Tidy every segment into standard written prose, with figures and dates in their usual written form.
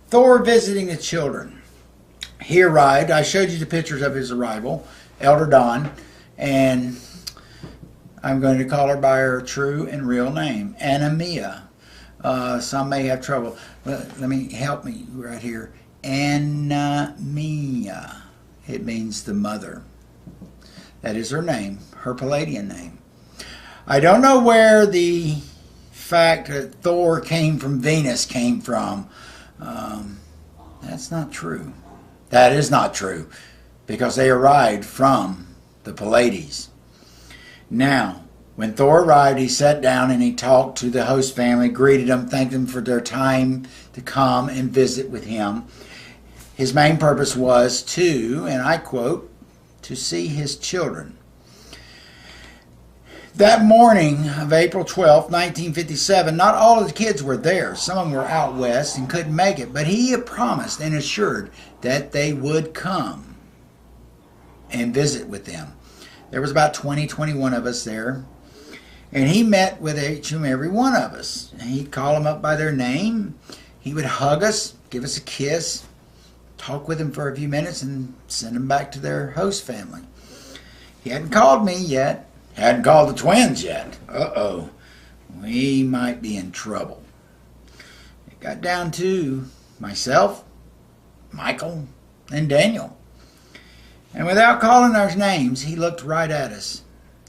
Thor visiting the children. He arrived. I showed you the pictures of his arrival. Elder Dawn. And I'm going to call her by her true and real name. Anamia. Some may have trouble. Let me help me right here. Anamia. It means the mother. That is her name. Her Palladian name. I don't know where the fact that Thor came from Venus came from. That's not true. That is not true, because they arrived from the Pallades. Now, when Thor arrived, he sat down and he talked to the host family, greeted them, thanked them for their time to come and visit with him. His main purpose was to, and I quote, to see his children. That morning of April 12, 1957, not all of the kids were there. Some of them were out west and couldn't make it. But he had promised and assured that they would come and visit with them. There was about 21 of us there. And he met with each and every one of us. And he'd call them up by their name. He would hug us, give us a kiss, talk with them for a few minutes, and send them back to their host family. He hadn't called me yet. Hadn't called the twins yet. Uh-oh. We might be in trouble. It got down to myself, Michael, and Daniel. And without calling our names, he looked right at us.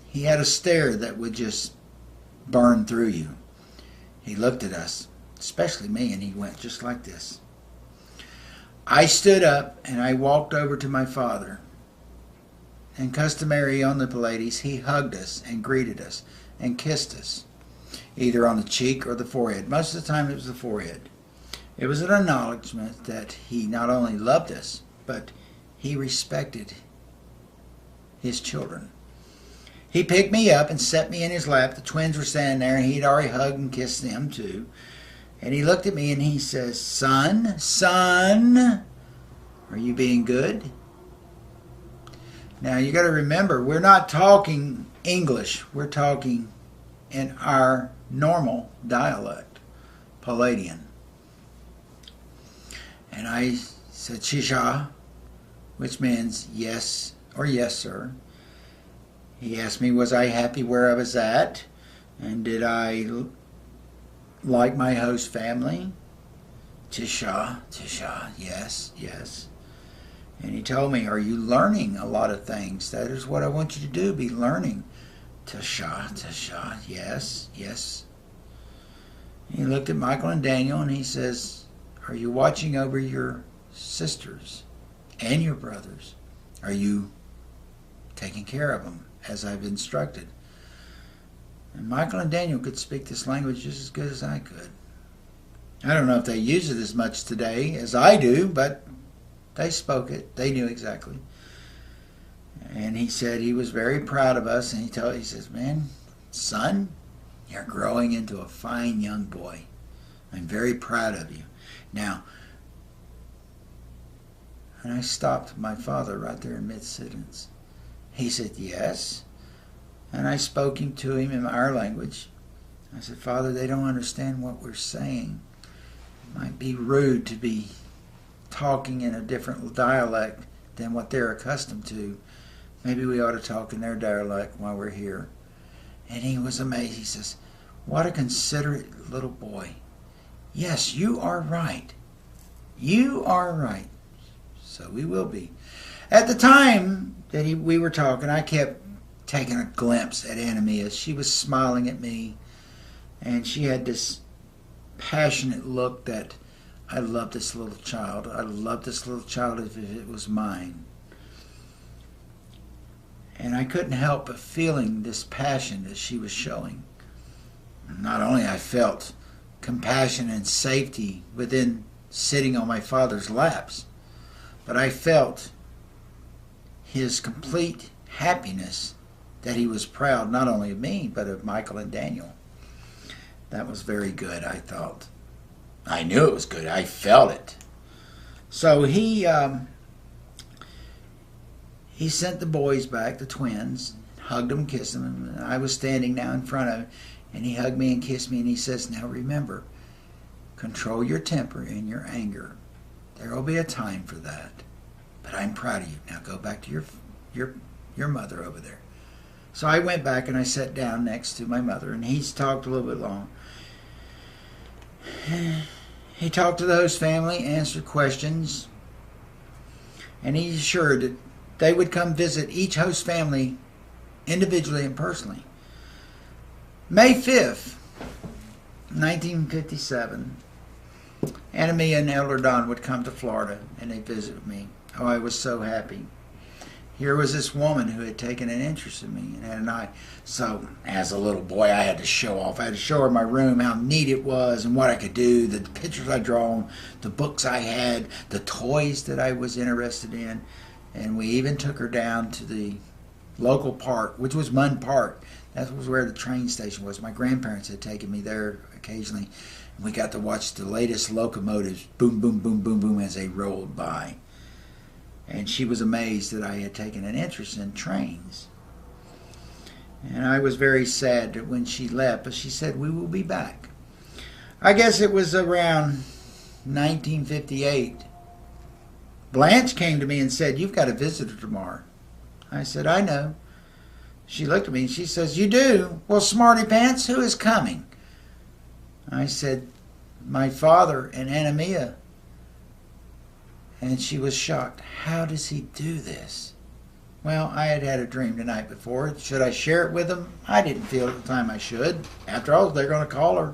He had a stare that would just burn through you. He looked at us, especially me, and he went just like this. I stood up and I walked over to my father. And customary on the Pallades, he hugged us and greeted us and kissed us, either on the cheek or the forehead. Most of the time it was the forehead. It was an acknowledgement that he not only loved us, but he respected his children. He picked me up and set me in his lap. The twins were standing there, and he'd already hugged and kissed them too. And he looked at me and he says, son, are you being good? Now, you got to remember, we're not talking English. We're talking in our normal dialect, Palladian. And I said, Shisha, which means yes or yes, sir. He asked me, was I happy where I was at? And did I like my host family? Tisha, yes. And he told me, are you learning a lot of things? That is what I want you to do, be learning. Tasha, yes. He looked at Michael and Daniel and he says, are you watching over your sisters and your brothers? Are you taking care of them as I've instructed? And Michael and Daniel could speak this language just as good as I could. I don't know if they use it as much today as I do, but they spoke it. They knew exactly. And he said he was very proud of us. And he says, man, son, you're growing into a fine young boy. I'm very proud of you. Now, and I stopped my father right there in mid-sentence. He said, yes. And I spoke to him in our language. I said, Father, they don't understand what we're saying. It might be rude to be talking in a different dialect than what they're accustomed to. Maybe we ought to talk in their dialect while we're here. And he was amazed. He says, what a considerate little boy. Yes, you are right. You are right. So we will be. At the time that we were talking, I kept taking a glimpse at Anamia. She was smiling at me, and she had this passionate look that I love this little child. I love this little child if it was mine. And I couldn't help but feeling this passion that she was showing. Not only I felt compassion and safety within sitting on my father's laps, but I felt his complete happiness that he was proud not only of me, but of Michael and Daniel. That was very good, I thought. I knew it was good. I felt it. So he sent the boys back, the twins, hugged them, kissed them, and I was standing now in front of him, and he hugged me and kissed me, and he says, now remember, control your temper and your anger. There will be a time for that. But I'm proud of you. Now go back to your mother over there. So I went back and I sat down next to my mother, and he's talked a little bit long. He talked to the host family, answered questions, and he assured that they would come visit each host family individually and personally. May 5th, 1957, Anna Mia and Elder Don would come to Florida, and they visited me. Oh, I was so happy. Here was this woman who had taken an interest in me, and so as a little boy, I had to show off. I had to show her my room, how neat it was, and what I could do, the pictures I drawn, the books I had, the toys that I was interested in, and we even took her down to the local park, which was Munn Park. That was where the train station was. My grandparents had taken me there occasionally, and we got to watch the latest locomotives, boom, boom, boom, boom, boom, as they rolled by. And she was amazed that I had taken an interest in trains. And I was very sad that when she left, but she said, we will be back. I guess it was around 1958. Blanche came to me and said, you've got a visitor tomorrow. I said, I know. She looked at me and she says, you do? Well, Smarty Pants, who is coming? I said, my father and Anna Mia. And she was shocked. How does he do this? Well, I had had a dream the night before. Should I share it with them? I didn't feel at the time I should. After all, they're going to call her.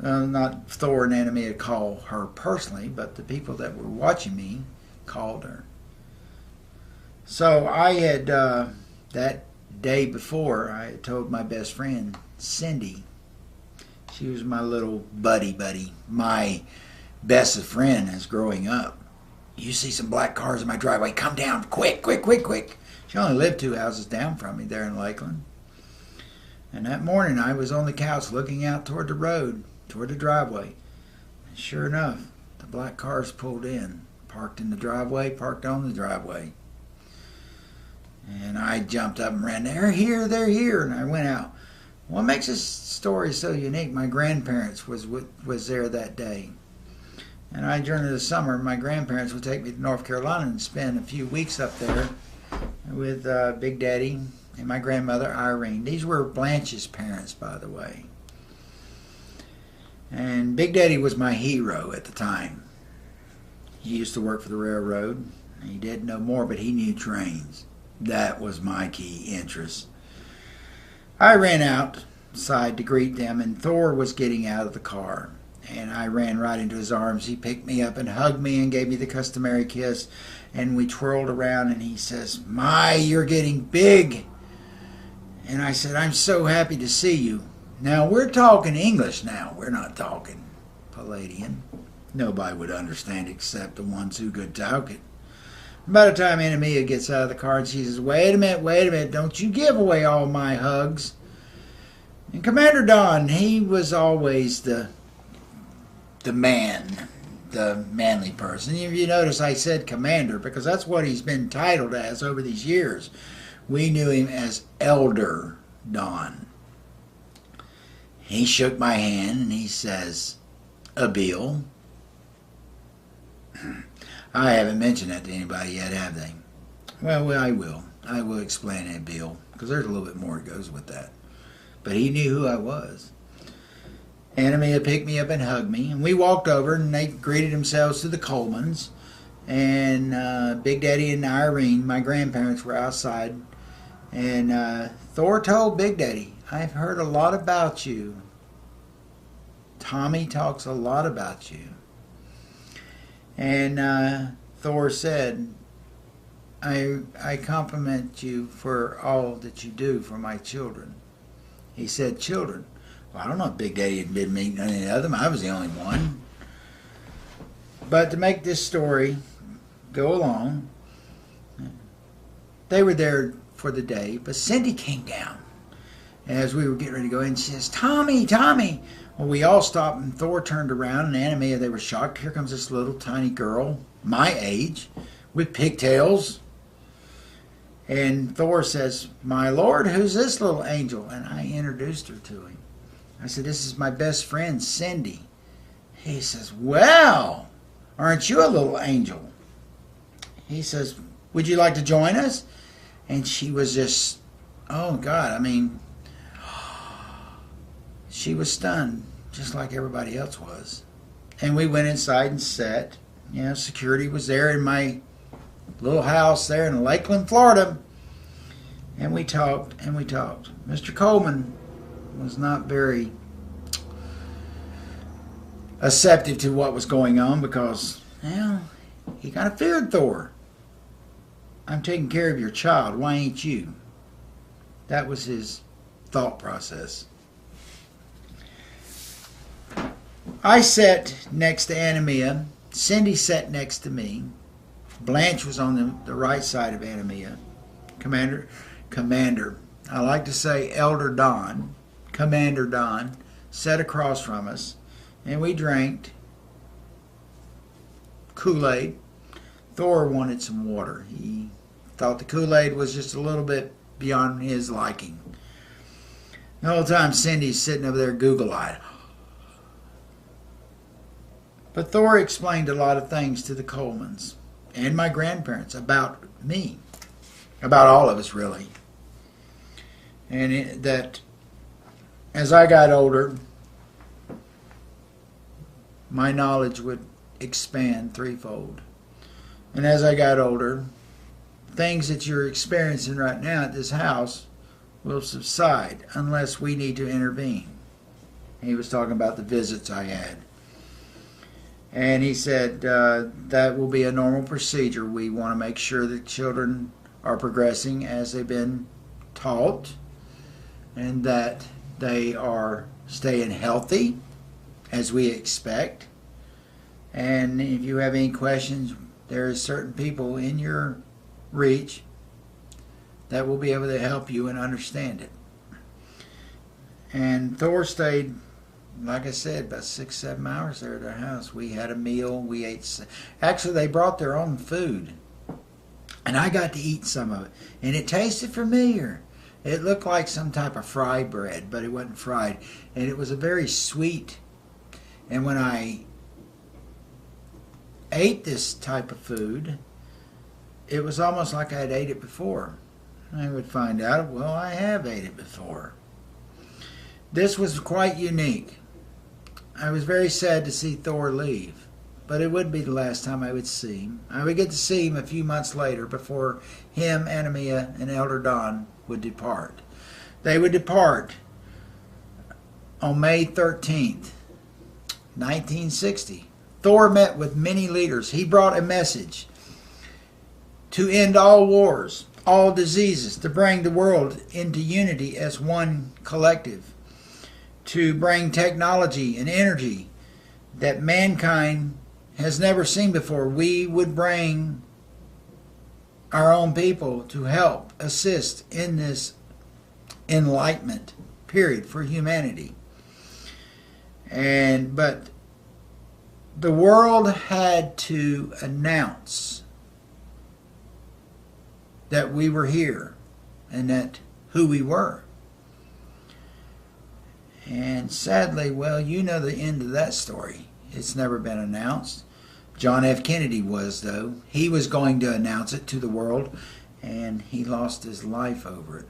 Not Thor and Anna Mia call her personally, but the people that were watching me called her. So I had, that day before, I had told my best friend, Cindy. She was my little buddy, my best friend as growing up. You see some black cars in my driveway, come down, quick, quick, quick, quick. She only lived 2 houses down from me there in Lakeland. And that morning I was on the couch looking out toward the road, toward the driveway. And sure enough, the black cars pulled in, parked in the driveway, parked on the driveway. And I jumped up and ran, they're here, and I went out. What makes this story so unique, my grandparents was there that day. And during the summer, my grandparents would take me to North Carolina and spend a few weeks up there with Big Daddy and my grandmother, Irene. These were Blanche's parents, by the way. And Big Daddy was my hero at the time. He used to work for the railroad. He didn't know more, but he knew trains. That was my key interest. I ran outside to greet them, and Thor was getting out of the car. And I ran right into his arms. He picked me up and hugged me and gave me the customary kiss. And we twirled around, and he says, my, you're getting big. And I said, I'm so happy to see you. Now, we're talking English now. We're not talking Palladian. Nobody would understand except the ones who could talk it. By the time Anna Mia gets out of the car, and she says, wait a minute, don't you give away all my hugs. And Commander Don, he was always the man, the manly person. If you notice, I said commander because that's what he's been titled as over these years. We knew him as Elder Don. He shook my hand and he says, Abil. I haven't mentioned that to anybody yet, have they? Well, I will. I will explain Abil because there's a little bit more that goes with that. But he knew who I was. Anna Mia picked me up and hugged me, and we walked over, and they greeted themselves to the Colemans, and Big Daddy and Irene, my grandparents, were outside, and Thor told Big Daddy, I've heard a lot about you. Tommy talks a lot about you. And Thor said, I compliment you for all that you do for my children. He said, children. Well, I don't know if Big Daddy had been meeting any of them. I was the only one. But to make this story go along, they were there for the day, but Cindy came down. And as we were getting ready to go in, she says, Tommy. Well, we all stopped, and Thor turned around, and Anna Mia, they were shocked. Here comes this little tiny girl, my age, with pigtails. And Thor says, my lord, who's this little angel? And I introduced her to him. I said, this is my best friend, Cindy. He says, well, Aren't you a little angel? He says, would you like to join us? And she was just, oh God, I mean, she was stunned, just like everybody else was. And we went inside and sat. You know, security was there in my little house there in Lakeland, Florida. And we talked and we talked. Mr. Coleman was not very acceptive to what was going on because, well, he kind of feared Thor. I'm taking care of your child. Why ain't you? That was his thought process. I sat next to Anamia. Cindy sat next to me. Blanche was on the right side of Anamia. Commander, I like to say Elder Don, Commander Don, sat across from us, and we drank Kool-Aid. Thor wanted some water. He thought the Kool-Aid was just a little bit beyond his liking. The whole time Cindy's sitting over there Google-eyed. But Thor explained a lot of things to the Colemans and my grandparents about me, about all of us really. And that as I got older, my knowledge would expand threefold. And as I got older, things that you're experiencing right now at this house will subside unless we need to intervene. He was talking about the visits I had. And he said that will be a normal procedure. We want to make sure that children are progressing as they've been taught and that they are staying healthy as we expect. And if you have any questions, there are certain people in your reach that will be able to help you and understand it. And Thor stayed, like I said, about 6-7 hours there at our house. We had a meal. We ate. Actually, they brought their own food. And I got to eat some of it. And it tasted familiar. It looked like some type of fried bread, but it wasn't fried. And it was a very sweet. And when I ate this type of food, it was almost like I had ate it before. I would find out, well, I have ate it before. This was quite unique. I was very sad to see Thor leave, but it would be the last time I would see him. I would get to see him a few months later before him, Anamia, and Elder Don would depart. They would depart on May 13th, 1960. Thor met with many leaders. He brought a message to end all wars, all diseases, to bring the world into unity as one collective, to bring technology and energy that mankind has never seen before. We would bring our own people to help assist in this enlightenment period for humanity. But the world had to announce that we were here and that who we were. And sadly, well, you know the end of that story. It's never been announced. John F. Kennedy was, though. He was going to announce it to the world, and he lost his life over it.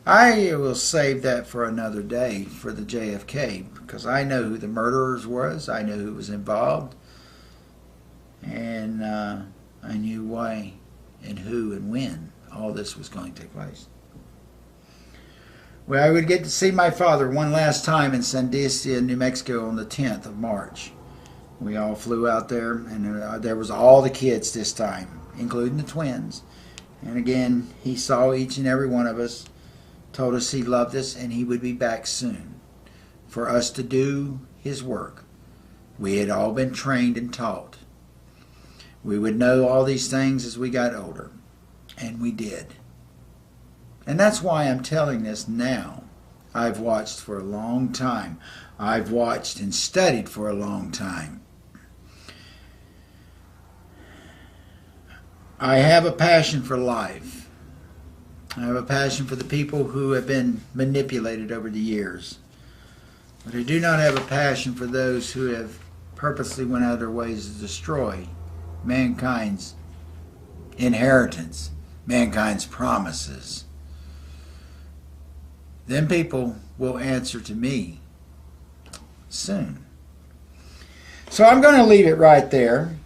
I will save that for another day for the JFK, because I know who the murderers was. I know who was involved. And I knew why and who and when all this was going to take place. Well, I would get to see my father one last time in Sandia, New Mexico on the 10th of March. We all flew out there, and there was all the kids this time, including the twins. And again, he saw each and every one of us, told us he loved us, and he would be back soon for us to do his work. We had all been trained and taught. We would know all these things as we got older, and we did. And that's why I'm telling this now. I've watched for a long time. I've watched and studied for a long time. I have a passion for life. I have a passion for the people who have been manipulated over the years. But I do not have a passion for those who have purposely went out of their ways to destroy mankind's inheritance, mankind's promises. Then people will answer to me soon. So I'm going to leave it right there.